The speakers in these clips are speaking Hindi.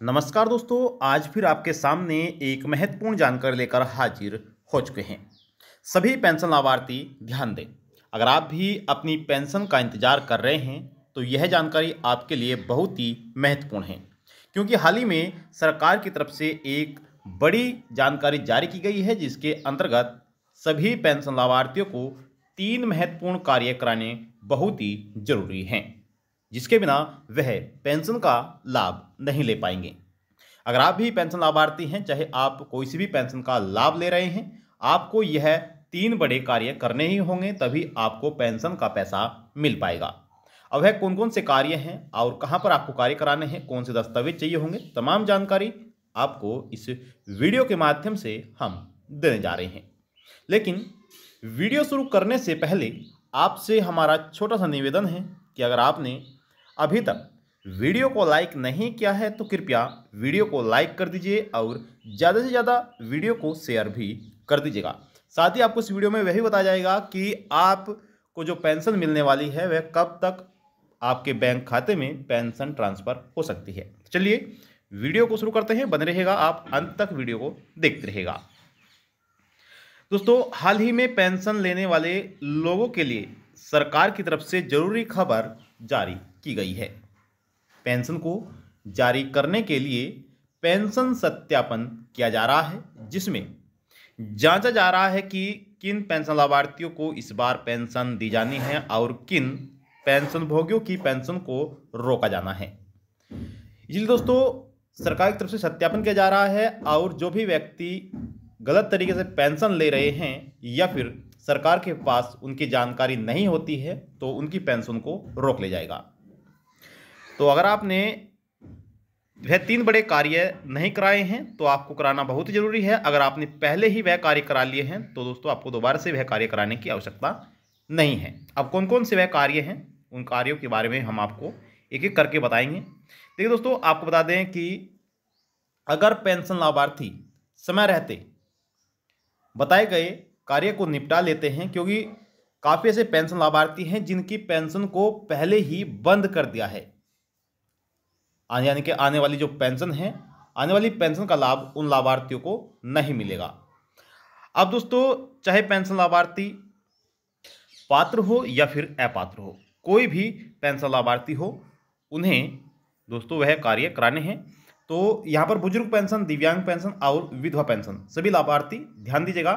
नमस्कार दोस्तों, आज फिर आपके सामने एक महत्वपूर्ण जानकारी लेकर हाजिर हो चुके हैं। सभी पेंशन लाभार्थी ध्यान दें। अगर आप भी अपनी पेंशन का इंतजार कर रहे हैं तो यह जानकारी आपके लिए बहुत ही महत्वपूर्ण है, क्योंकि हाल ही में सरकार की तरफ से एक बड़ी जानकारी जारी की गई है, जिसके अंतर्गत सभी पेंशन लाभार्थियों को 3 महत्वपूर्ण कार्य कराने बहुत ही जरूरी हैं, जिसके बिना वह पेंशन का लाभ नहीं ले पाएंगे। अगर आप भी पेंशन लाभार्थी हैं, चाहे आप कोई सी भी पेंशन का लाभ ले रहे हैं, आपको यह 3 बड़े कार्य करने ही होंगे, तभी आपको पेंशन का पैसा मिल पाएगा। अब वह कौन कौन से कार्य हैं और कहां पर आपको कार्य कराने हैं, कौन से दस्तावेज चाहिए होंगे, तमाम जानकारी आपको इस वीडियो के माध्यम से हम देने जा रहे हैं। लेकिन वीडियो शुरू करने से पहले आपसे हमारा छोटा सा निवेदन है कि अगर आपने अभी तक वीडियो को लाइक नहीं किया है तो कृपया वीडियो को लाइक कर दीजिए और ज़्यादा से ज़्यादा वीडियो को शेयर भी कर दीजिएगा। साथ ही आपको इस वीडियो में वही बताया जाएगा कि आपको जो पेंशन मिलने वाली है वह कब तक आपके बैंक खाते में पेंशन ट्रांसफ़र हो सकती है। चलिए वीडियो को शुरू करते हैं, बने रहिएगा, आप अंत तक वीडियो को देखते रहिएगा। दोस्तों, हाल ही में पेंशन लेने वाले लोगों के लिए सरकार की तरफ से जरूरी खबर जारी की गई है। पेंशन को जारी करने के लिए पेंशन सत्यापन किया जा रहा है, जिसमें जांचा जा रहा है कि किन पेंशन लाभार्थियों को इस बार पेंशन दी जानी है और किन पेंशन भोगियों की पेंशन को रोका जाना है। इसलिए दोस्तों, सरकार की तरफ से सत्यापन किया जा रहा है और जो भी व्यक्ति गलत तरीके से पेंशन ले रहे हैं या फिर सरकार के पास उनकी जानकारी नहीं होती है तो उनकी पेंशन को रोक ले जाएगा। तो अगर आपने वह 3 बड़े कार्य नहीं कराए हैं तो आपको कराना बहुत ज़रूरी है। अगर आपने पहले ही वह कार्य करा लिए हैं तो दोस्तों आपको दोबारा से वह कार्य कराने की आवश्यकता नहीं है। अब कौन कौन से वह कार्य हैं, उन कार्यों के बारे में हम आपको एक एक करके बताएंगे। देखिए दोस्तों, आपको बता दें कि अगर पेंशन लाभार्थी समय रहते बताए गए कार्य को निपटा लेते हैं, क्योंकि काफ़ी ऐसे पेंशन लाभार्थी हैं जिनकी पेंशन को पहले ही बंद कर दिया है, यानी कि आने वाली जो पेंशन है, आने वाली पेंशन का लाभ उन लाभार्थियों को नहीं मिलेगा। अब दोस्तों, चाहे पेंशन लाभार्थी पात्र हो या फिर अपात्र हो, कोई भी पेंशन लाभार्थी हो, उन्हें दोस्तों वह कार्य कराने हैं। तो यहाँ पर बुजुर्ग पेंशन, दिव्यांग पेंशन और विधवा पेंशन, सभी लाभार्थी ध्यान दीजिएगा।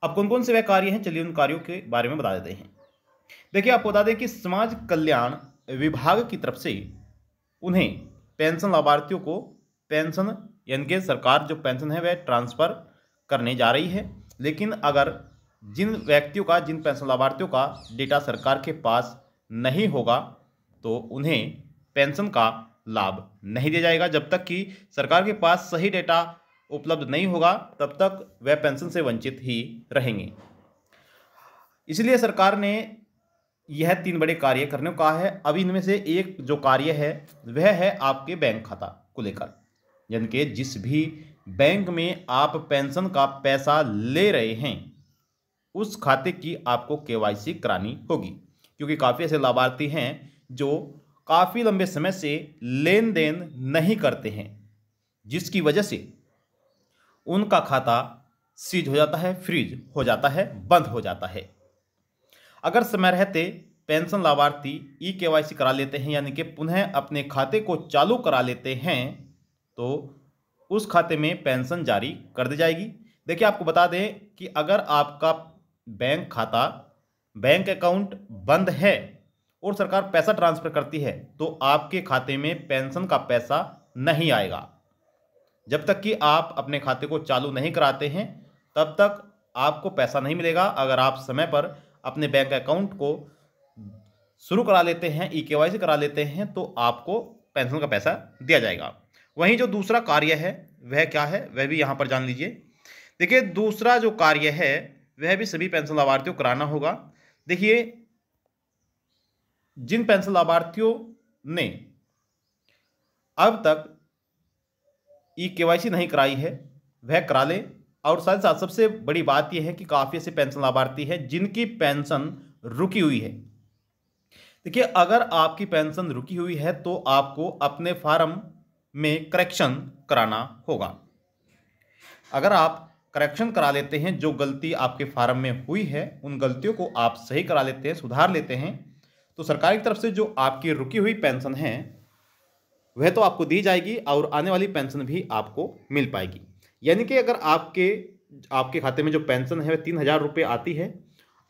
अब कौन कौन से वह कार्य हैं, चलिए उन कार्यों के बारे में बता देते हैं। देखिए, आपको बता दें कि समाज कल्याण विभाग की तरफ से उन्हें पेंशन लाभार्थियों को पेंशन, यानी कि सरकार जो पेंशन है वह ट्रांसफ़र करने जा रही है। लेकिन अगर जिन व्यक्तियों का, जिन पेंशन लाभार्थियों का डेटा सरकार के पास नहीं होगा तो उन्हें पेंशन का लाभ नहीं दिया जाएगा। जब तक कि सरकार के पास सही डेटा उपलब्ध नहीं होगा तब तक वह पेंशन से वंचित ही रहेंगे। इसलिए सरकार ने यह 3 बड़े कार्य करने को कहा है। अब इनमें से एक जो कार्य है वह है आपके बैंक खाता को लेकर, यानी कि जिस भी बैंक में आप पेंशन का पैसा ले रहे हैं उस खाते की आपको केवाईसी करानी होगी, क्योंकि काफ़ी ऐसे लाभार्थी हैं जो काफ़ी लंबे समय से लेन देन नहीं करते हैं, जिसकी वजह से उनका खाता सीज हो जाता है, फ्रीज हो जाता है, बंद हो जाता है। अगर समय रहते पेंशन लाभार्थी ई-केवाईसी करा लेते हैं, यानी कि पुनः अपने खाते को चालू करा लेते हैं, तो उस खाते में पेंशन जारी कर दी जाएगी। देखिए, आपको बता दें कि अगर आपका बैंक खाता, बैंक अकाउंट बंद है और सरकार पैसा ट्रांसफ़र करती है तो आपके खाते में पेंशन का पैसा नहीं आएगा। जब तक कि आप अपने खाते को चालू नहीं कराते हैं तब तक आपको पैसा नहीं मिलेगा। अगर आप समय पर अपने बैंक अकाउंट को शुरू करा लेते हैं, ई-केवाईसी करा लेते हैं, तो आपको पेंशन का पैसा दिया जाएगा। वहीं जो दूसरा कार्य है वह क्या है, वह भी यहाँ पर जान लीजिए। देखिए, दूसरा जो कार्य है वह भी सभी पेंशन लाभार्थियों को कराना होगा। देखिए, जिन पेंशन लाभार्थियों ने अब तक ई-केवाईसी नहीं कराई है वह करा ले। और साथ साथ सबसे बड़ी बात यह है कि काफ़ी ऐसे पेंशन लाभार्थी हैं जिनकी पेंशन रुकी हुई है। देखिए, अगर आपकी पेंशन रुकी हुई है तो आपको अपने फार्म में करेक्शन कराना होगा। अगर आप करेक्शन करा लेते हैं, जो गलती आपके फार्म में हुई है उन गलतियों को आप सही करा लेते हैं, सुधार लेते हैं, तो सरकार की तरफ से जो आपकी रुकी हुई पेंशन है वह तो आपको दी जाएगी और आने वाली पेंशन भी आपको मिल पाएगी। यानी कि अगर आपके खाते में जो पेंशन है वह 3,000 रुपये आती है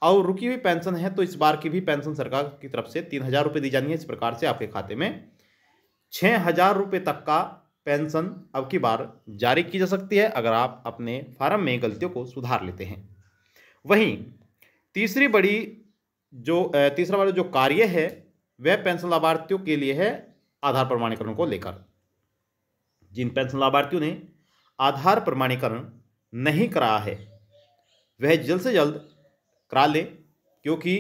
और रुकी हुई पेंशन है, तो इस बार की भी पेंशन सरकार की तरफ से 3,000 रुपये दी जानी है। इस प्रकार से आपके खाते में 6,000 रुपये तक का पेंशन अब की बार जारी की जा सकती है, अगर आप अपने फार्म में गलतियों को सुधार लेते हैं। वहीं तीसरा वाला जो कार्य है वह पेंशन लाभार्थियों के लिए है आधार प्रमाणीकरण को लेकर। जिन पेंशन लाभार्थियों ने आधार प्रमाणीकरण नहीं कराया है वह जल्द से जल्द करा लें, क्योंकि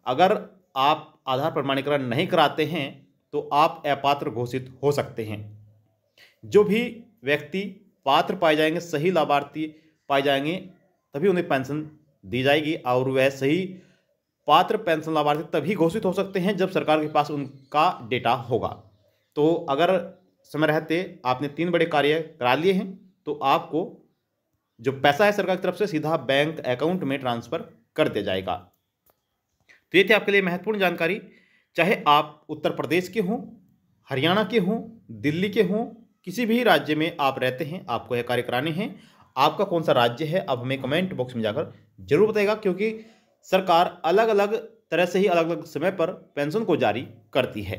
अगर आप आधार प्रमाणीकरण नहीं कराते हैं तो आप अपात्र घोषित हो सकते हैं। जो भी व्यक्ति पात्र पाए जाएंगे, सही लाभार्थी पाए जाएंगे, तभी उन्हें पेंशन दी जाएगी और वह सही पात्र पेंशन लाभार्थी तभी घोषित हो सकते हैं जब सरकार के पास उनका डेटा होगा। तो अगर समय रहते आपने 3 बड़े कार्य करा लिए हैं तो आपको जो पैसा है सरकार की तरफ से सीधा बैंक अकाउंट में ट्रांसफर कर दिया जाएगा। तो ये थी आपके लिए महत्वपूर्ण जानकारी। चाहे आप उत्तर प्रदेश के हों, हरियाणा के हों, दिल्ली के हों, किसी भी राज्य में आप रहते हैं, आपको यह कार्य कराने हैं। आपका कौन सा राज्य है अब हमें कमेंट बॉक्स में जाकर जरूर बताएगा, क्योंकि सरकार अलग अलग तरह से ही अलग अलग समय पर पेंशन को जारी करती है।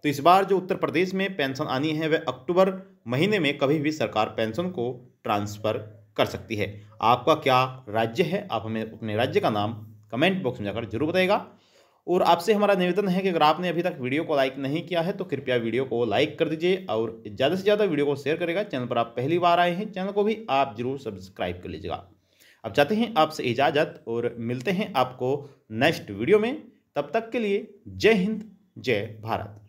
तो इस बार जो उत्तर प्रदेश में पेंशन आनी है वह अक्टूबर महीने में कभी भी सरकार पेंशन को ट्रांसफ़र कर सकती है। आपका क्या राज्य है, आप हमें अपने राज्य का नाम कमेंट बॉक्स में जाकर जरूर बताइएगा। और आपसे हमारा निवेदन है कि अगर आपने अभी तक वीडियो को लाइक नहीं किया है तो कृपया वीडियो को लाइक कर दीजिए और ज़्यादा से ज़्यादा वीडियो को शेयर करेगा। चैनल पर आप पहली बार आए हैं, चैनल को भी आप जरूर सब्सक्राइब कर लीजिएगा। अब चाहते हैं आपसे इजाज़त और मिलते हैं आपको नेक्स्ट वीडियो में। तब तक के लिए जय हिंद, जय भारत।